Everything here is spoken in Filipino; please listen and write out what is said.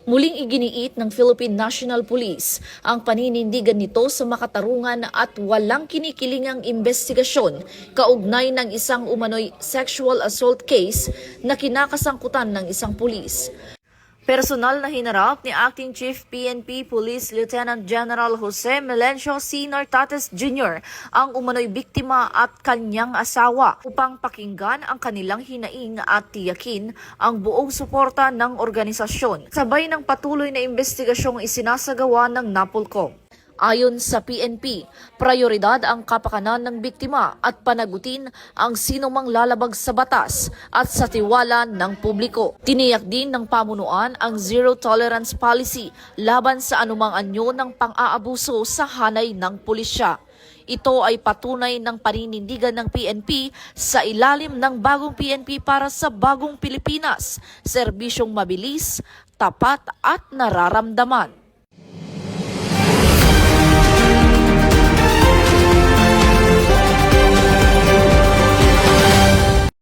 Muling iginiit ng Philippine National Police ang paninindigan nito sa makatarungan at walang kinikilingang investigasyon kaugnay ng isang umano'y sexual assault case na kinakasangkutan ng isang pulis. Personal na hinarap ni Acting Chief PNP Police Lieutenant General Jose Melencio C. Nartates Jr. ang umano'y biktima at kanyang asawa upang pakinggan ang kanilang hinaing at tiyakin ang buong suporta ng organisasyon sabay ng patuloy na investigasyong isinasagawa ng NAPOLCOM. Ayon sa PNP, prioridad ang kapakanan ng biktima at panagutin ang sinumang lalabag sa batas at sa tiwala ng publiko. Tiniyak din ng pamunuan ang zero tolerance policy laban sa anumang anyo ng pang-aabuso sa hanay ng pulisya. Ito ay patunay ng paninindigan ng PNP sa ilalim ng bagong PNP para sa bagong Pilipinas, serbisyong mabilis, tapat at nararamdaman.